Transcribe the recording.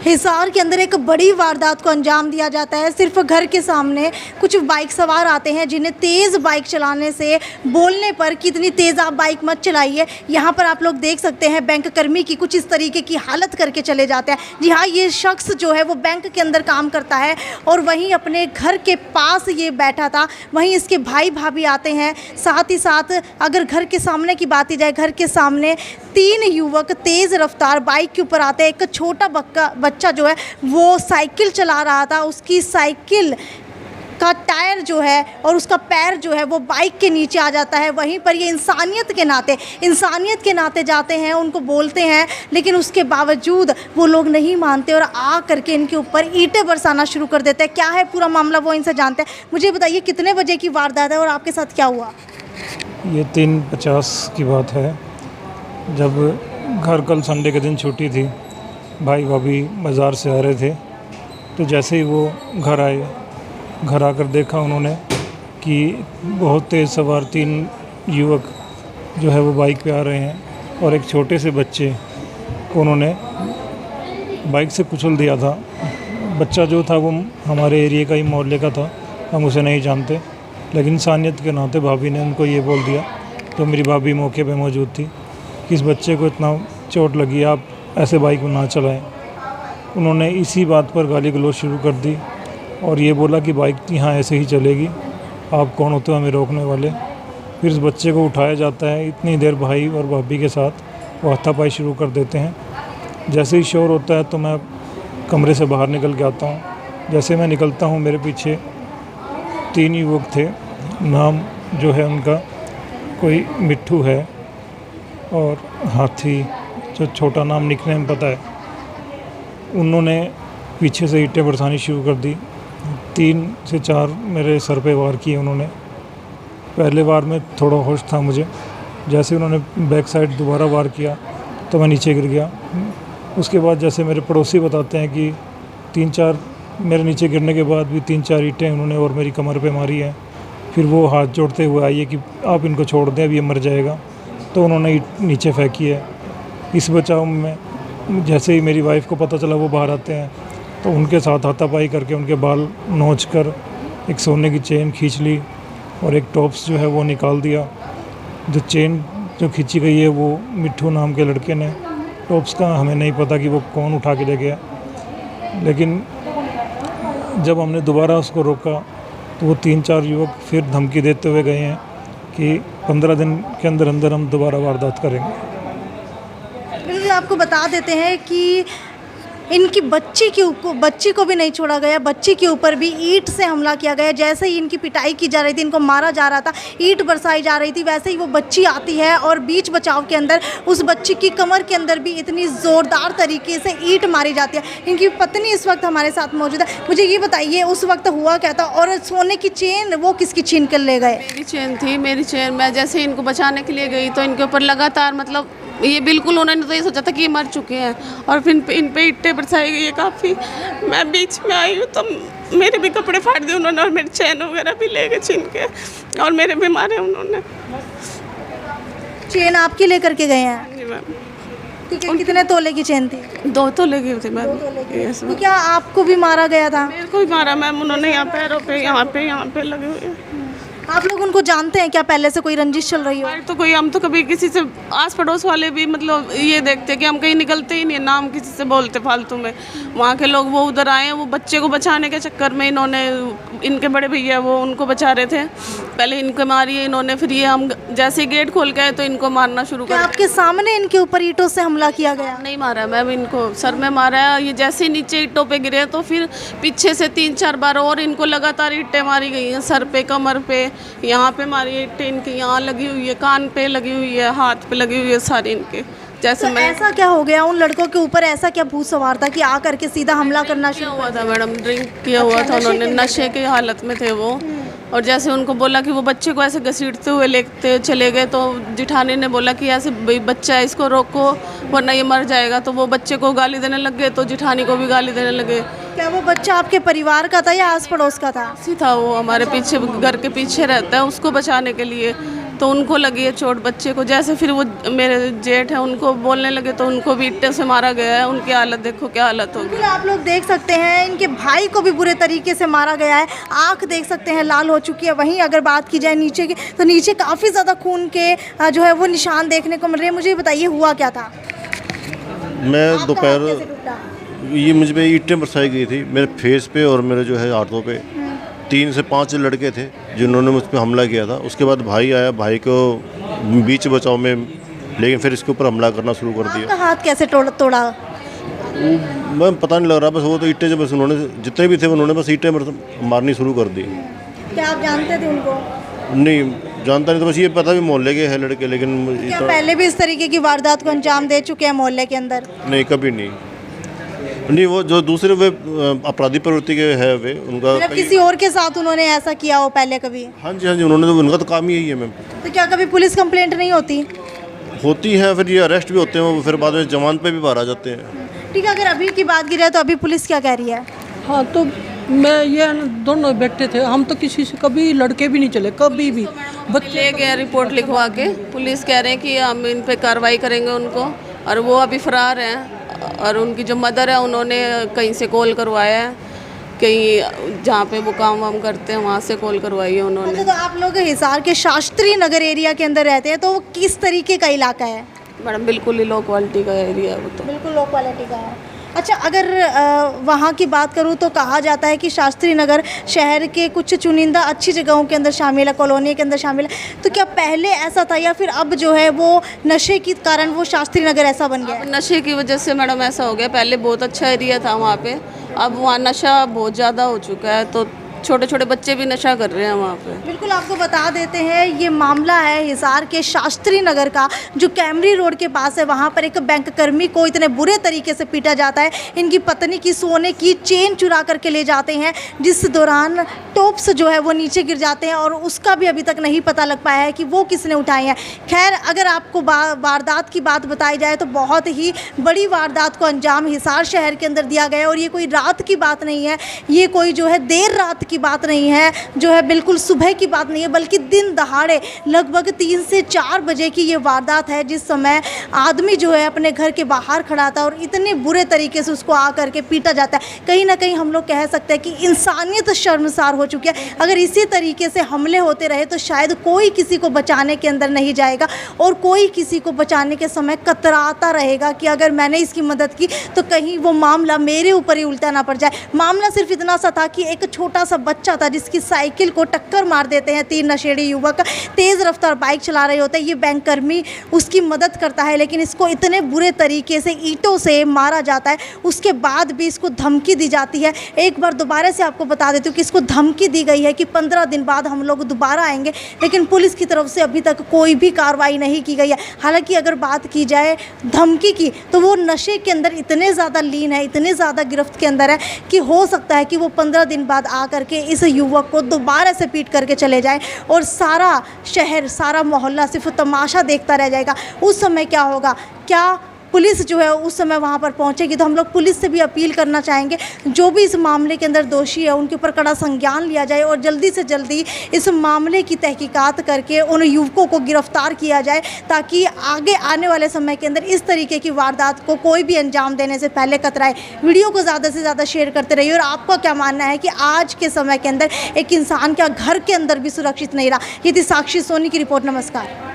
हिसार के अंदर एक बड़ी वारदात को अंजाम दिया जाता है। सिर्फ घर के सामने कुछ बाइक सवार आते हैं जिन्हें तेज़ बाइक चलाने से बोलने पर कितनी तेज़ आप बाइक मत चलाइए। यहाँ पर आप लोग देख सकते हैं बैंक कर्मी की कुछ इस तरीके की हालत करके चले जाते हैं। जी हाँ, ये शख्स जो है वो बैंक के अंदर काम करता है और वहीं अपने घर के पास ये बैठा था। वहीं इसके भाई भाभी आते हैं। साथ ही साथ अगर घर के सामने की बात की जाए, घर के सामने 3 युवक तेज़ रफ्तार बाइक के ऊपर आते हैं। एक छोटा बच्चा जो है वो साइकिल चला रहा था, उसकी साइकिल का टायर जो है और उसका पैर जो है वो बाइक के नीचे आ जाता है। वहीं पर ये इंसानियत के नाते जाते हैं, उनको बोलते हैं, लेकिन उसके बावजूद वो लोग नहीं मानते और आ करके इनके ऊपर ईंटें बरसाना शुरू कर देते हैं। क्या है पूरा मामला वो इनसे जानते हैं। मुझे बताइए कितने बजे की वारदात है और आपके साथ क्या हुआ? ये 3:50 की बात है, जब घर कल संडे के दिन छुट्टी थी, भाई भाभी बाज़ार से आ रहे थे, तो जैसे ही वो घर आए, घर आकर देखा उन्होंने कि बहुत तेज़ सवार 3 युवक जो है वो बाइक पे आ रहे हैं और एक छोटे से बच्चे को उन्होंने बाइक से कुचल दिया था। बच्चा जो था वो हमारे एरिया का ही मोहल्ले का था, हम उसे नहीं जानते, लेकिन इंसानियत के नाते भाभी ने उनको ये बोल दिया, तो मेरी भाभी मौके पे मौजूद थी, कि इस बच्चे को इतना चोट लगी, आप ऐसे बाइक ना चलाएं। उन्होंने इसी बात पर गाली गलौज शुरू कर दी और ये बोला कि बाइक यहाँ ऐसे ही चलेगी, आप कौन होते हो हमें रोकने वाले। फिर इस बच्चे को उठाया जाता है। इतनी देर भाई और भाभी के साथ वो हाथापाई शुरू कर देते हैं। जैसे ही शोर होता है तो मैं कमरे से बाहर निकल के आता हूँ। जैसे मैं निकलता हूँ, मेरे पीछे 3 युवक थे, नाम जो है उनका कोई मिट्ठू है और हाथी जो छोटा नाम निकनेम पता है। उन्होंने पीछे से ईंटें बरसानी शुरू कर दी। 3 से 4 मेरे सर पे वार किए उन्होंने। पहले वार में थोड़ा होश था मुझे, जैसे उन्होंने बैक साइड दोबारा वार किया तो मैं नीचे गिर गया। उसके बाद जैसे मेरे पड़ोसी बताते हैं कि 3-4 मेरे नीचे गिरने के बाद भी 3-4 ईंटें उन्होंने और मेरी कमर पे मारी है। फिर वो हाथ जोड़ते हुए आई है कि आप इनको छोड़ दें, अब ये मर जाएगा, तो उन्होंने ईंट नीचे फेंकी है। इस बचाव में जैसे ही मेरी वाइफ को पता चला, वो बाहर आते हैं, तो उनके साथ हाथापाई करके उनके बाल नोच कर एक सोने की चेन खींच ली और एक टॉप्स जो है वो निकाल दिया। जो चेन जो खींची गई है वो मिट्ठू नाम के लड़के ने, टॉप्स का हमें नहीं पता कि वो कौन उठा के ले गया। लेकिन जब हमने दोबारा उसको रोका तो वो 3-4 युवक फिर धमकी देते हुए गए हैं कि 15 दिन के अंदर अंदर हम दोबारा वारदात करेंगे। बिल्कुल, आपको बता देते हैं कि इनकी बच्ची को भी नहीं छोड़ा गया। बच्ची के ऊपर भी ईंट से हमला किया गया। जैसे ही इनकी पिटाई की जा रही थी, इनको मारा जा रहा था, ईंट बरसाई जा रही थी, वैसे ही वो बच्ची आती है और बीच बचाव के अंदर उस बच्ची की कमर के अंदर भी इतनी ज़ोरदार तरीके से ईंट मारी जाती है। इनकी पत्नी इस वक्त हमारे साथ मौजूद है। मुझे ये बताइए उस वक्त हुआ क्या था और सोने की चेन वो किसकी छीन कर ले गए? मेरी चेन थी, मेरी चेन। मैं जैसे इनको बचाने के लिए गई तो इनके ऊपर लगातार, मतलब ये बिल्कुल, उन्होंने तो ये सोचा था कि ये मर चुके हैं और फिर इन पे ईंटें बरसाई गई है काफ़ी। मैं बीच में आई हूँ तो मेरे भी कपड़े फाड़ दिए उन्होंने और मेरी चैन वगैरह भी ले गए छीन के और मेरे भी मारे उन्होंने। चेन आपकी लेकर के गए हैं? जी मैम। ठीक है, कितने तोले की चेन थी? 2 तोले की थी मैम। तो क्या आपको भी मारा गया था? मेरे को भी मारा मैम उन्होंने, यहाँ पैरों पे, यहाँ पे लगे हुए हैं। आप लोग उनको जानते हैं क्या? पहले से कोई रंजिश चल रही हो? तो कोई, हम तो कभी किसी से, आस पड़ोस वाले भी मतलब ये देखते हैं कि हम कहीं निकलते ही नहीं, नाम किसी से बोलते फालतू में। वहाँ के लोग वो उधर आए हैं, वो बच्चे को बचाने के चक्कर में इन्होंने, इनके बड़े भैया वो उनको बचा रहे थे, पहले इनको मारी है इन्होंने, फिर ये हम जैसे ही गेट खोल के आए तो इनको मारना शुरू कर। आपके सामने इनके ऊपर ईंटों से हमला किया गया? नहीं मारा मैम, इनको सर में मारा है। ये जैसे ही नीचे ईंटों पे गिरे तो फिर पीछे से 3-4 बार और इनको लगातार ईंटें मारी गई हैं, सर पे, कमर पे, यहाँ पे मारी ईंटें इनकी, यहाँ लगी हुई है, कान पे लगी हुई है, हाथ पे लगी हुई है सारी इनके। जैसे तो ऐसा क्या हो गया उन लड़कों के ऊपर? ऐसा क्या भूत सवार था कि आ करके सीधा हमला करना शुरू हुआ था? मैडम ड्रिंक किया हुआ था उन्होंने, नशे की हालत में थे वो। और जैसे उनको बोला कि वो बच्चे को ऐसे घसीटते हुए लेते चले गए, तो जिठानी ने बोला कि ऐसे बच्चा है, इसको रोको वरना ये मर जाएगा। तो वो बच्चे को गाली देने लग गए, तो जिठानी को भी गाली देने लगे। क्या वो बच्चा आपके परिवार का था या आस पड़ोस का था? था वो हमारे पीछे, घर के पीछे रहता है, उसको बचाने के लिए तो उनको लगी है चोट बच्चे को। जैसे फिर वो मेरे जेठ है उनको बोलने लगे तो उनको भी ईंटे से मारा गया है। उनकी हालत देखो क्या हालत होगी। बिल्कुल आप लोग देख सकते हैं इनके भाई को भी बुरे तरीके से मारा गया है। आंख देख सकते हैं लाल हो चुकी है। वहीं अगर बात की जाए नीचे की तो नीचे काफ़ी ज़्यादा खून के जो है वो निशान देखने को मिल रहे हैं। मुझे बताइए हुआ क्या था? मैं आपका हाथ दोपहर कैसे टूटा? ये मुझ पे ईंटें बरसाई गई थी मेरे फेस पे और मेरे जो है हाथों पे। 3 से 5 लड़के थे जिन्होंने मुझ पर हमला किया था। उसके बाद भाई आया, भाई को बीच बचाव में, लेकिन फिर इसके ऊपर हमला करना शुरू कर दिया। आपका हाथ कैसे तोड़ा? मैं पता नहीं लग रहा, बस वो तो ईंटें, बस उन्होंने जितने भी थे उन्होंने बस ईंटें मारनी शुरू कर दी। क्या आप जानते थे उनको? नहीं जानता नहीं, तो बस ये पता भी मोहल्ले के हैं लड़के, लेकिन क्या पहले भी इस तरीके की वारदात को अंजाम दे चुके हैं मोहल्ले के अंदर? नहीं, कभी नहीं। वो जो दूसरे वे अपराधी प्रवृत्ति के है वे उनका मतलब किसी और के साथ उन्होंने ऐसा किया हो पहले कभी? हाँ जी, उन्होंने तो, उनका तो काम ही यही है मैम। तो क्या कभी पुलिस कंप्लेंट नहीं होती? होती है, फिर ये अरेस्ट भी होते हैं, वो फिर बाद में जमानत पे भी बाहर आ जाते हैं। ठीक है, अगर अभी की बात की जाए तो अभी पुलिस क्या कह रही है? हाँ, तो मैं ये दोनों बैठे थे, हम तो किसी से कभी लड़के भी नहीं चले, कभी भी। बच्चे ले गए रिपोर्ट लिखवा के, पुलिस कह रहे हैं कि हम इन पे कार्रवाई करेंगे उनको, और वो अभी फरार हैं। और उनकी जो मदर है उन्होंने कहीं से कॉल करवाया है, कहीं जहाँ पे वो काम वाम करते हैं वहाँ से कॉल करवाई है उन्होंने। अच्छा, तो आप लोग हिसार के शास्त्री नगर एरिया के अंदर रहते हैं, तो वो किस तरीके का इलाका है? मैडम बिल्कुल ही लो क्वालिटी का एरिया है वो तो। बिल्कुल लो क्वालिटी का है। अच्छा, अगर वहाँ की बात करूँ तो कहा जाता है कि शास्त्री नगर शहर के कुछ चुनिंदा अच्छी जगहों के अंदर शामिल है, कॉलोनी के अंदर शामिल है। तो क्या पहले ऐसा था या फिर अब जो है वो नशे के कारण वो शास्त्री नगर ऐसा बन गया है? नशे की वजह से मैडम ऐसा हो गया। पहले बहुत अच्छा एरिया था वहाँ पे, अब वहाँ नशा बहुत ज़्यादा हो चुका है, तो छोटे छोटे बच्चे भी नशा कर रहे हैं वहाँ पे। बिल्कुल आपको बता देते हैं, ये मामला है हिसार के शास्त्री नगर का, जो कैमरी रोड के पास है। वहाँ पर एक बैंक कर्मी को इतने बुरे तरीके से पीटा जाता है। इनकी पत्नी की सोने की चेन चुरा करके ले जाते हैं, जिस दौरान टॉप्स जो है वो नीचे गिर जाते हैं और उसका भी अभी तक नहीं पता लग पाया है कि वो किसने उठाए हैं। खैर, अगर आपको वारदात की बात बताई जाए तो बहुत ही बड़ी वारदात को अंजाम हिसार शहर के अंदर दिया गया। और ये कोई रात की बात नहीं है, ये कोई जो है देर रात की बात नहीं है, जो है बिल्कुल सुबह की बात नहीं है, बल्कि दिन दहाड़े लगभग 3 से 4 बजे की ये वारदात है, जिस समय आदमी जो है अपने घर के बाहर खड़ा था और इतने बुरे तरीके से उसको आ करके पीटा जाता है। कहीं ना कहीं हम लोग कह सकते हैं कि इंसानियत शर्मसार हो चुकी है। अगर इसी तरीके से हमले होते रहे तो शायद कोई किसी को बचाने के अंदर नहीं जाएगा और कोई किसी को बचाने के समय कतराता रहेगा कि अगर मैंने इसकी मदद की तो कहीं वो मामला मेरे ऊपर ही उल्टा ना पड़ जाए। मामला सिर्फ इतना सा था कि एक छोटा सा बच्चा था जिसकी साइकिल को टक्कर मार देते हैं 3 नशेड़ी युवक, तेज़ रफ्तार बाइक चला रहे होते हैं। ये बैंक कर्मी उसकी मदद करता है, लेकिन इसको इतने बुरे तरीके से ईंटों से मारा जाता है। उसके बाद भी इसको धमकी दी जाती है। एक बार दोबारा से आपको बता देती हूँ कि इसको धमकी दी गई है कि 15 दिन बाद हम लोग दोबारा आएंगे, लेकिन पुलिस की तरफ से अभी तक कोई भी कार्रवाई नहीं की गई है। हालांकि अगर बात की जाए धमकी की तो वो नशे के अंदर इतने ज़्यादा लीन है, इतने ज़्यादा गिरफ्त के अंदर है कि हो सकता है कि वो 15 दिन बाद आ करके इस युवक को दोबारा से पीट करके चले जाएं और सारा शहर, सारा मोहल्ला सिर्फ तमाशा देखता रह जाएगा। उस समय क्या होगा? क्या पुलिस जो है उस समय वहाँ पर पहुँचेगी? तो हम लोग पुलिस से भी अपील करना चाहेंगे, जो भी इस मामले के अंदर दोषी है उनके ऊपर कड़ा संज्ञान लिया जाए और जल्दी से जल्दी इस मामले की तहकीकात करके उन युवकों को गिरफ्तार किया जाए, ताकि आगे आने वाले समय के अंदर इस तरीके की वारदात को कोई भी अंजाम देने से पहले कतराए। वीडियो को ज़्यादा से ज़्यादा शेयर करते रहिए। और आपका क्या मानना है कि आज के समय के अंदर एक इंसान क्या घर के अंदर भी सुरक्षित नहीं रहा? ये थी साक्षी सोनी की रिपोर्ट। नमस्कार।